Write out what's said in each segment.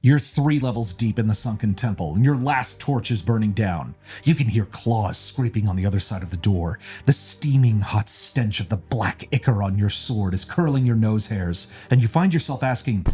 You're 3 levels deep in the sunken temple, and your last torch is burning down. You can hear claws scraping on the other side of the door. The steaming hot stench of the black ichor on your sword is curling your nose hairs, and you find yourself asking,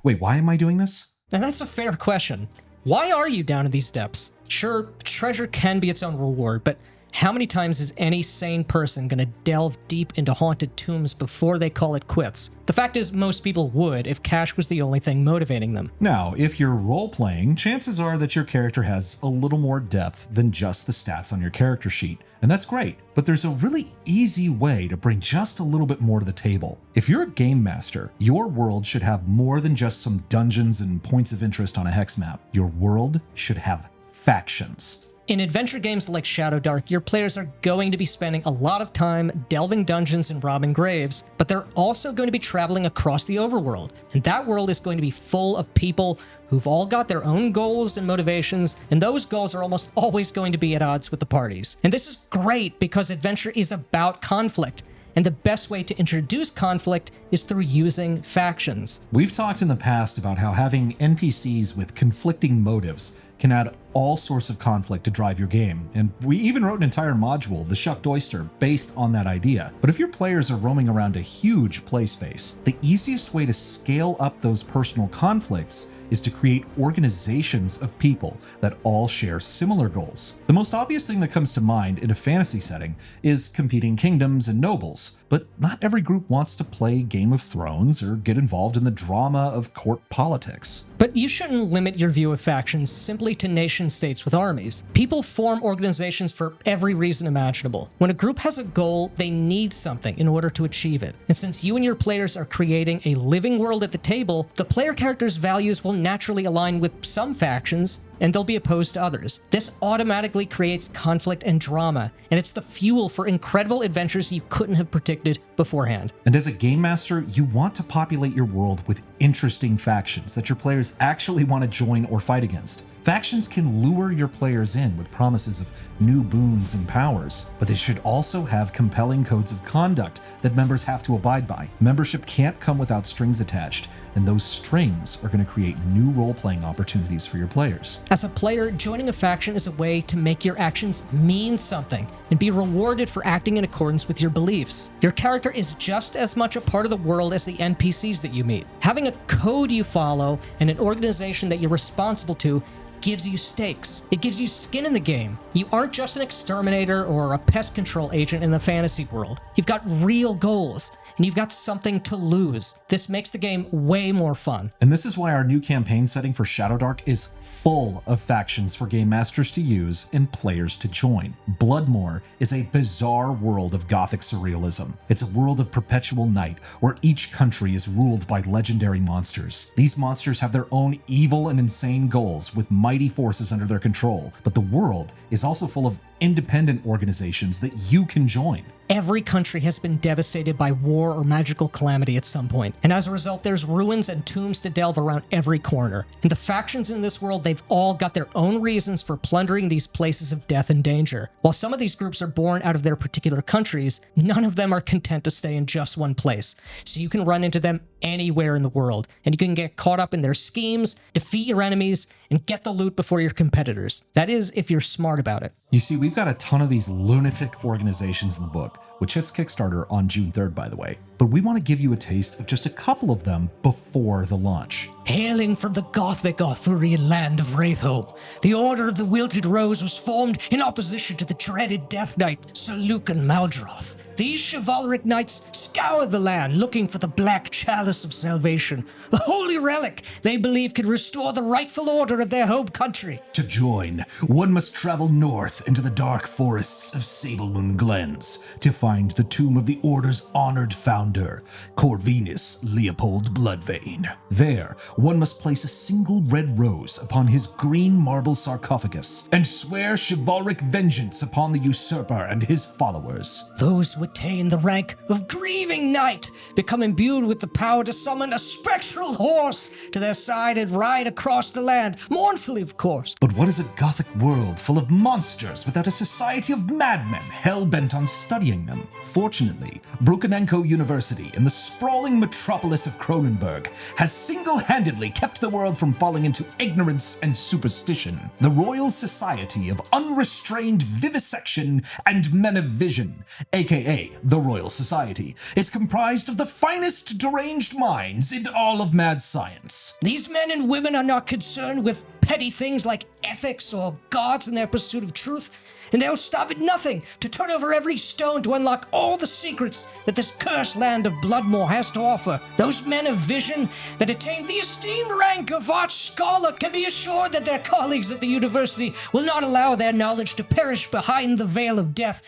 wait, why am I doing this? And that's a fair question. Why are you down in these depths? Sure, treasure can be its own reward, but how many times is any sane person gonna delve deep into haunted tombs before they call it quits? The fact is, most people would if cash was the only thing motivating them. Now, if you're role-playing, chances are that your character has a little more depth than just the stats on your character sheet, and that's great. But there's a really easy way to bring just a little bit more to the table. If you're a game master, your world should have more than just some dungeons and points of interest on a hex map. Your world should have factions. In adventure games like Shadowdark, your players are going to be spending a lot of time delving dungeons and robbing graves, but they're also going to be traveling across the overworld. And that world is going to be full of people who've all got their own goals and motivations, and those goals are almost always going to be at odds with the parties. And this is great because adventure is about conflict. And the best way to introduce conflict is through using factions. We've talked in the past about how having NPCs with conflicting motives can add all sorts of conflict to drive your game, and we even wrote an entire module, the Shucked Oyster, based on that idea. But if your players are roaming around a huge play space, the easiest way to scale up those personal conflicts is to create organizations of people that all share similar goals. The most obvious thing that comes to mind in a fantasy setting is competing kingdoms and nobles, but not every group wants to play Game of Thrones or get involved in the drama of court politics. But you shouldn't limit your view of factions simply to nation-states with armies. People form organizations for every reason imaginable. When a group has a goal, they need something in order to achieve it. And since you and your players are creating a living world at the table, the player character's values will naturally align with some factions, and they'll be opposed to others. This automatically creates conflict and drama, and it's the fuel for incredible adventures you couldn't have predicted beforehand. And as a game master, you want to populate your world with interesting factions that your players actually want to join or fight against. Factions can lure your players in with promises of new boons and powers, but they should also have compelling codes of conduct that members have to abide by. Membership can't come without strings attached, and those strings are going to create new role-playing opportunities for your players. As a player, joining a faction is a way to make your actions mean something and be rewarded for acting in accordance with your beliefs. Your character is just as much a part of the world as the NPCs that you meet. Having a code you follow and an organization that you're responsible to gives you stakes. It gives you skin in the game. You aren't just an exterminator or a pest control agent in the fantasy world. You've got real goals, and you've got something to lose. This makes the game way more fun. And this is why our new campaign setting for Shadowdark is full of factions for game masters to use and players to join. Bloodmore is a bizarre world of gothic surrealism. It's a world of perpetual night where each country is ruled by legendary monsters. These monsters have their own evil and insane goals with mighty forces under their control, but the world is also full of independent organizations that you can join. Every country has been devastated by war or magical calamity at some point, and as a result, there's ruins and tombs to delve around every corner. And the factions in this world, they've all got their own reasons for plundering these places of death and danger. While some of these groups are born out of their particular countries, none of them are content to stay in just one place. So you can run into them anywhere in the world, and you can get caught up in their schemes, defeat your enemies, and get the loot before your competitors. That is, if you're smart about it. You see, we've got a ton of these lunatic organizations in the book, which hits Kickstarter on June 3rd, by the way. But we want to give you a taste of just a couple of them before the launch. Hailing from the Gothic Arthurian land of Wraithholm, the Order of the Wilted Rose was formed in opposition to the dreaded Death Knight, Sir Lucan Maldroth. These chivalric knights scoured the land looking for the Black Chalice of Salvation, a holy relic they believe could restore the rightful order of their home country. To join, one must travel north into the dark forests of Sablemoon Glens to find the tomb of the Order's honored founder, Corvinus Leopold Bloodvein. There, one must place a single red rose upon his green marble sarcophagus and swear chivalric vengeance upon the usurper and his followers. Those who attain the rank of Grieving Knight become imbued with the power to summon a spectral horse to their side and ride across the land, mournfully of course. But what is a gothic world full of monsters without a society of madmen hell-bent on studying them? kingdom. Fortunately, Brukenenko University in the sprawling metropolis of Cronenberg has single-handedly kept the world from falling into ignorance and superstition. The Royal Society of Unrestrained Vivisection and Men of Vision, aka the Royal Society, is comprised of the finest deranged minds in all of mad science. These men and women are not concerned with petty things like ethics or gods in their pursuit of truth, and they'll stop at nothing to turn over every stone to unlock all the secrets that this cursed land of Bloodmore has to offer. Those men of vision that attained the esteemed rank of Arch Scholar can be assured that their colleagues at the university will not allow their knowledge to perish behind the veil of death.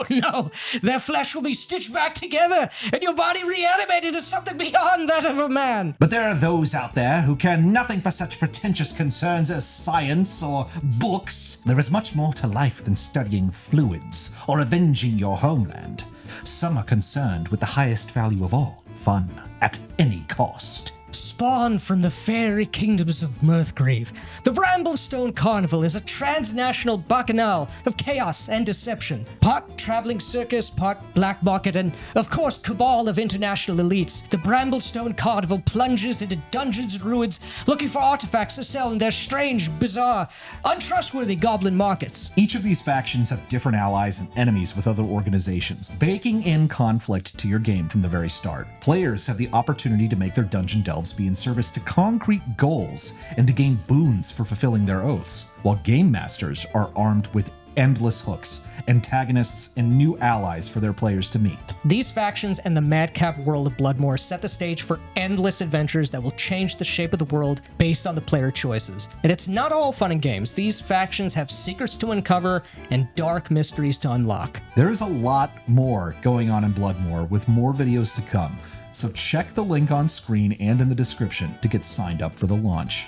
No, their flesh will be stitched back together, and your body reanimated as something beyond that of a man. But there are those out there who care nothing for such pretentious concerns as science or books. There is much more to life than studying fluids or avenging your homeland. Some are concerned with the highest value of all, fun, at any cost. Spawned from the fairy kingdoms of Mirthgrave, the Bramblestone Carnival is a transnational bacchanal of chaos and deception. Part traveling circus, part black market, and of course cabal of international elites. The Bramblestone Carnival plunges into dungeons and ruins looking for artifacts to sell in their strange, bizarre, untrustworthy goblin markets. Each of these factions have different allies and enemies with other organizations, baking in conflict to your game from the very start. Players have the opportunity to make their dungeon delves be in service to concrete goals and to gain boons for fulfilling their oaths, while game masters are armed with endless hooks, antagonists, and new allies for their players to meet. These factions and the madcap world of Bloodmore set the stage for endless adventures that will change the shape of the world based on the player choices. And it's not all fun and games. These factions have secrets to uncover and dark mysteries to unlock. There is a lot more going on in Bloodmore, with more videos to come, so check the link on screen and in the description to get signed up for the launch.